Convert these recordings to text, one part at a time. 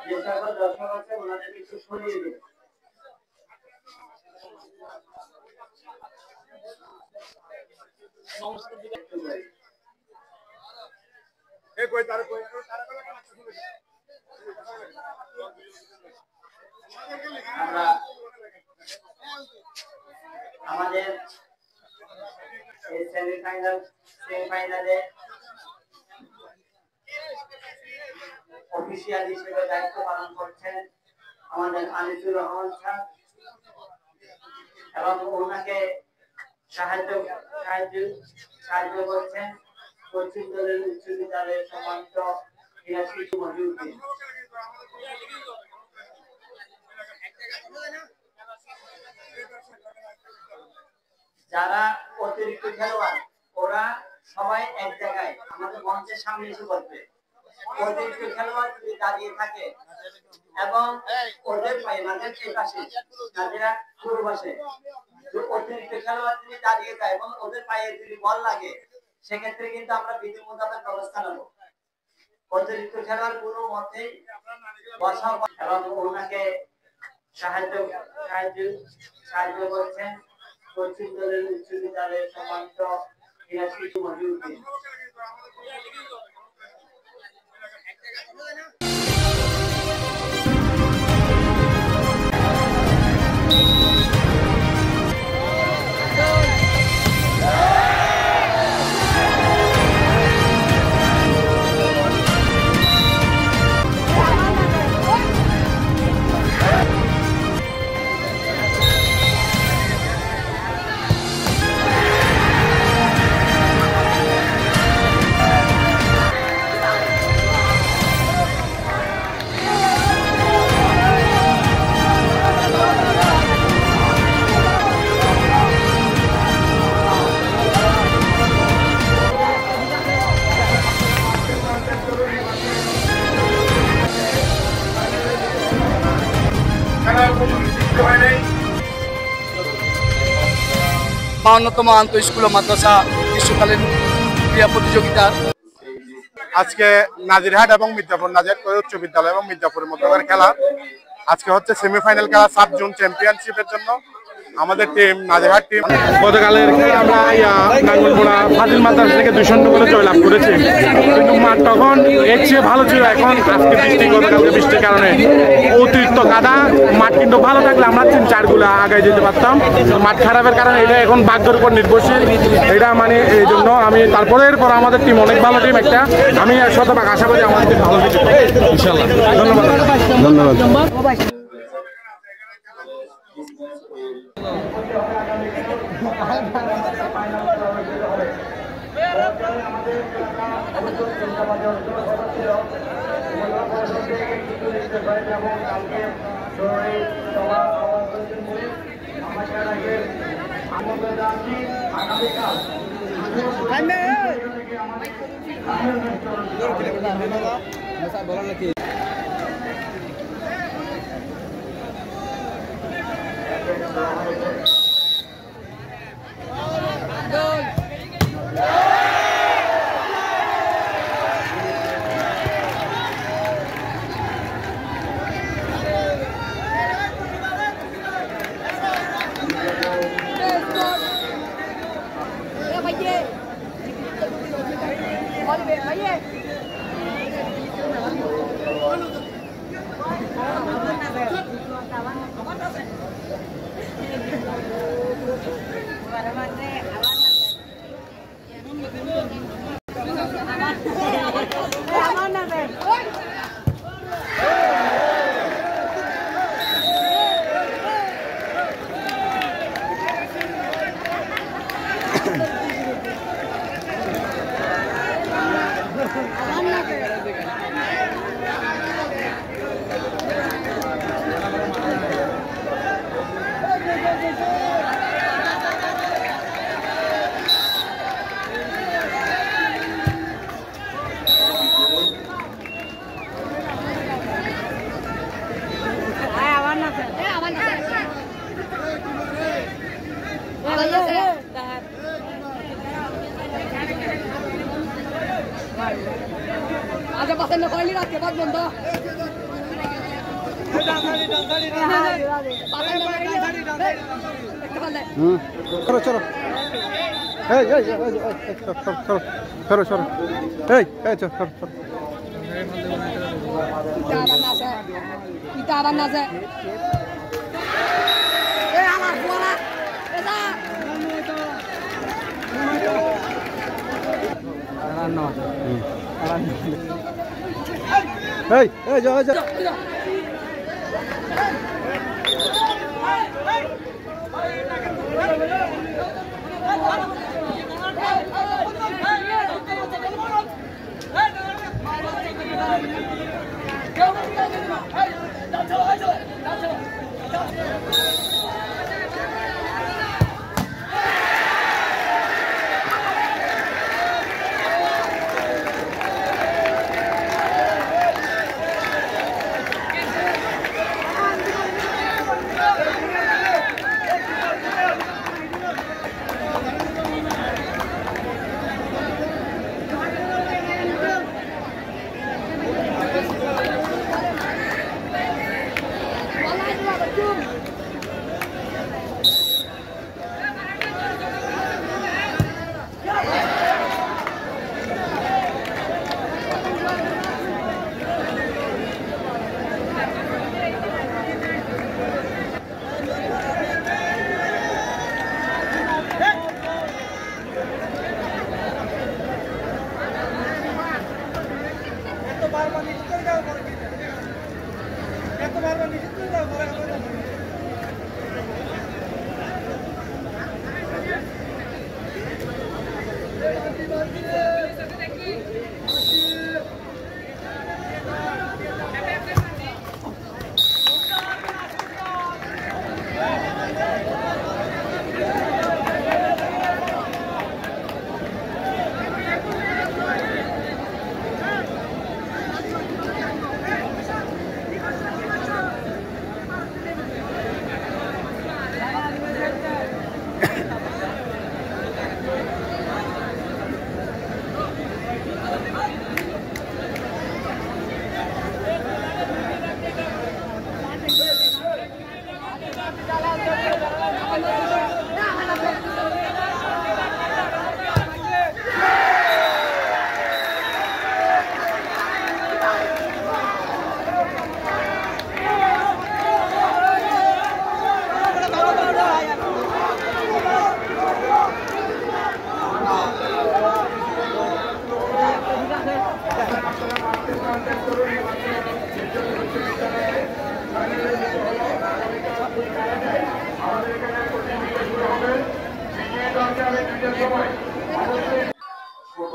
যে সকল দর্শক আছে ওনাদেরকে একটু সরিয়ে দিন। আমরা আমাদের সেমিফাইনালে অফিসিয়াল হিসেবে দায়িত্ব পালন করছেন আমাদের আনিসুর রহমান স্যার এবং ওনাকে সাহায্য করছেন পশ্চিম দলের উচ্চ বিদ্যালয়ের সম্মানিত শিশু মহিউদ্দিন। যারা অতিরিক্ত খেলোয়াড় ওরা সবাই এক জায়গায় আমাদের মঞ্চের সামনে এসে বসবে। অতিরিক্ত খেলোয়াড় যদি দাঁড়িয়ে থাকে এবং ওদের মাঝের এই পাশে যারা পূর্ব পাশে অতিরিক্ত খেলোয়াড় যদি দাঁড়িয়ে যায় এবং ওদের পায়ে যদি বল লাগে সেক্ষেত্রে কিন্তু আমরা বিধি মোতাবেক ব্যবস্থা নেব। অতিরিক্ত খেলোয়াড় কোনো মতেই বসা এবং ওনাকে সাহায্য করছেন পশ্চিম দলের উচ্চ বিদ্যালয়ের সম্মানিত শিশু মহিউদ্দিন। অন্যতম আন্ত স্কুল ও মাদ্রাসা গ্রীষ্মকালীন ক্রীড়া প্রতিযোগিতা আজকে নাজিরহাট এবং মির্জাপুর নাজিরহাট উচ্চ বিদ্যালয় এবং মির্জাপুরের মধ্যকার খেলা। আজকে হচ্ছে সেমিফাইনাল খেলা 7 জুন চ্যাম্পিয়নশিপের জন্য। আমাদের টিম নাজিরহাট টিম গতকালের খেলা আমরা নাঙ্গলপোড়া ফাজিল মাদ্রাসা থেকে 2-0 গোলে জয়লাভ করেছি, কিন্তু মাঠ তখন এর চেয়ে ভালো ছিল। এখন আজকে বৃষ্টি, গতকালকে বৃষ্টির কারণে অতিরিক্ত কাদা, মাঠ কিন্তু ভালো থাকলে আমরা 3-4 গোলে আগায় যেতে পারতাম। মাঠ খারাপের কারণে এটা এখন ভাগ্যের উপর নির্ভরশীল। এটা মানে এই জন্য আমি এরপর আমাদের টিম অনেক ভালো টিম একটা, আমি শতভাগ আশাবাদী আমাদের টিম ভালো কিছু ইনশাআল্লাহ। ধন্যবাদ। আজ পাশে নকলি রাখতে পারবেন তো চলো চলো চলো চলো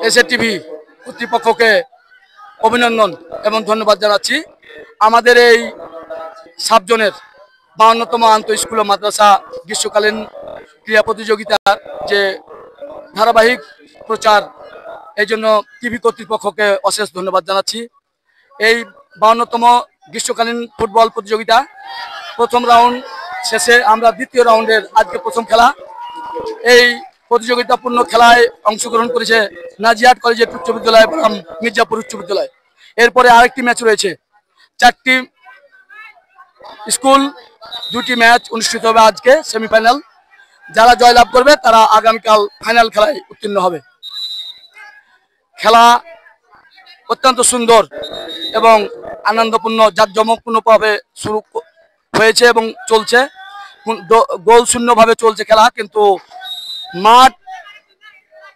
এসএটিভি কর্তৃপক্ষকে অভিনন্দন এবং ধন্যবাদ জানাচ্ছি। আমাদের এই সাবজনের 52তম আন্তঃ স্কুল ও মাদ্রাসা গ্রীষ্মকালীন ক্রীড়া প্রতিযোগিতার যে ধারাবাহিক প্রচার, এই জন্য টিভি কর্তৃপক্ষকে অশেষ ধন্যবাদ জানাচ্ছি। এই 52তম গ্রীষ্মকালীন ফুটবল প্রতিযোগিতা প্রথম রাউন্ড শেষে আমরা দ্বিতীয় রাউন্ডের আজকে প্রথম খেলা। এই প্রতিযোগিতাপূর্ণ খেলায় অংশগ্রহণ করেছে নাজিরহাট কলেজিয়েট উচ্চ বিদ্যালয় এবং মির্জাপুর উচ্চ বিদ্যালয়। এরপরে আরেকটি ম্যাচ রয়েছে, 4টি স্কুল 2টি ম্যাচ অনুষ্ঠিত হবে আজকে সেমিফাইনাল। যারা জয়লাভ করবে তারা আগামীকাল ফাইনাল খেলায় উত্তীর্ণ হবে। খেলা অত্যন্ত সুন্দর এবং আনন্দপূর্ণ জাঁকজমকপূর্ণভাবে শুরু হয়েছে এবং চলছে, গোল শূন্যভাবে চলছে খেলা, কিন্তু মাঠ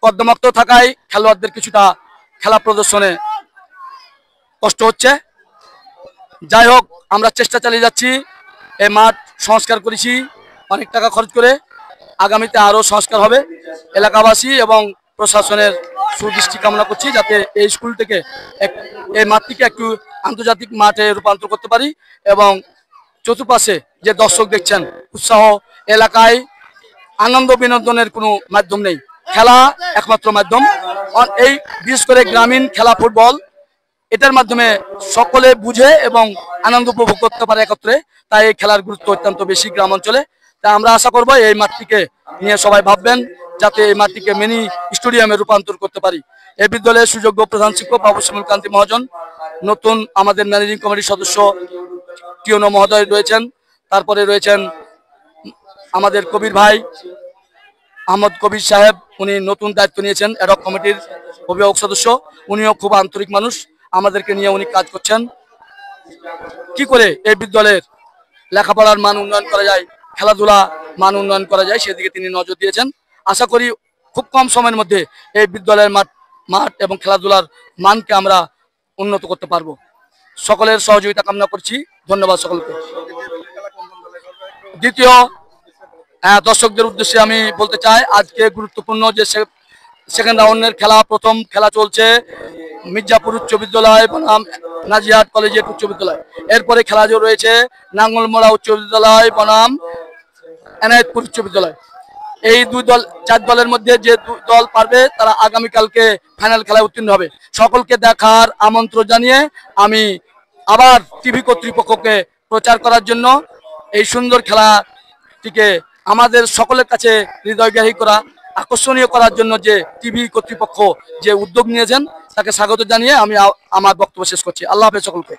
কর্দমাক্ত থাকায় খেলোয়াড়দের কিছুটা খেলা প্রদর্শনে কষ্ট হচ্ছে। যাই হোক, আমরা চেষ্টা চালিয়ে যাচ্ছি। এই মাঠ সংস্কার করেছি অনেক টাকা খরচ করে, আগামীতে আরও সংস্কার হবে। এলাকাবাসী এবং প্রশাসনের সুদৃষ্টি কামনা করছি যাতে এই স্কুল থেকে এই মাঠটিকে একটু আন্তর্জাতিক মাঠে রূপান্তর করতে পারি এবং চতুর্পাশে যে দর্শক দেখছেন উৎসাহ, এলাকায় আনন্দ বিনোদনের কোনো মাধ্যম নেই, খেলা একমাত্র মাধ্যম। এই বিশেষ করে গ্রামীণ খেলা ফুটবল, এটার মাধ্যমে সকলে বুঝে এবং আনন্দ উপভোগ করতে পারে একত্রে, তাই এই খেলার গুরুত্ব অত্যন্ত বেশি গ্রাম অঞ্চলে। তাই আমরা আশা করব এই মাঠটিকে নিয়ে সবাই ভাববেন যাতে এই মাঠটিকে মিনি স্টেডিয়ামে রূপান্তর করতে পারি। এই বিদ্যালয়ের সুযোগ্য প্রধান শিক্ষক বাবু শিমুল কান্তি মহাজন, নতুন আমাদের ম্যানেজিং কমিটির সদস্য টিওনো মহোদয় রয়েছেন, তারপরে রয়েছেন আমাদের কবির ভাই আহমদ কবির সাহেব, উনি নতুন দায়িত্ব নিয়েছেন অ্যাডহক কমিটির অভিভাবক সদস্য। উনিও খুব আন্তরিক মানুষ, আমাদেরকে নিয়ে উনি কাজ করছেন কি করে এই বিদ্যালয়ের লেখাপড়ার মান উন্নয়ন করা যায়, খেলাধুলা মান উন্নয়ন করা যায়, সেদিকে তিনি নজর দিয়েছেন। আশা করি খুব কম সময়ের মধ্যে এই বিদ্যালয়ের মাঠ এবং খেলাধুলার মানকে আমরা উন্নত করতে পারবো। সকলের সহযোগিতা কামনা করছি। ধন্যবাদ সকলকে। দ্বিতীয়, দর্শকদের উদ্দেশ্যে আমি বলতে চাই, আজকে গুরুত্বপূর্ণ যে সেকেন্ড রাউন্ডের খেলা, প্রথম খেলা চলছে মির্জাপুর উচ্চ বিদ্যালয় বনাম নাজিরহাট কলেজিয়েট উচ্চ বিদ্যালয়। এরপরে খেলা রয়েছে নাঙ্গলমোড়া উচ্চ বিদ্যালয় বনাম এনায়েতপুর উচ্চ বিদ্যালয়। এই দুই দল, 4 দলের মধ্যে যে দল পারবে তারা আগামীকালকে ফাইনাল খেলায় উত্তীর্ণ হবে। সকলকে দেখার আমন্ত্রণ জানিয়ে আমি আবার টিভি কর্তৃপক্ষকে প্রচার করার জন্য, এই সুন্দর খেলাটিকে আমাদের সকলের কাছে হৃদয়গ্রাহী করা, আকর্ষণীয় করার জন্য যে টিভি কর্তৃপক্ষ যে উদ্যোগ নিয়েছেন তাকে স্বাগত জানিয়ে আমি আমার বক্তব্য শেষ করছি। আল্লাহ হাফেজ সকলকে।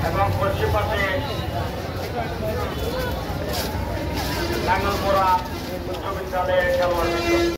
এবং পশ্চিম পাশে নাঙ্গলমোড়া উচ্চ বিদ্যালয়ের খেলোয়াড়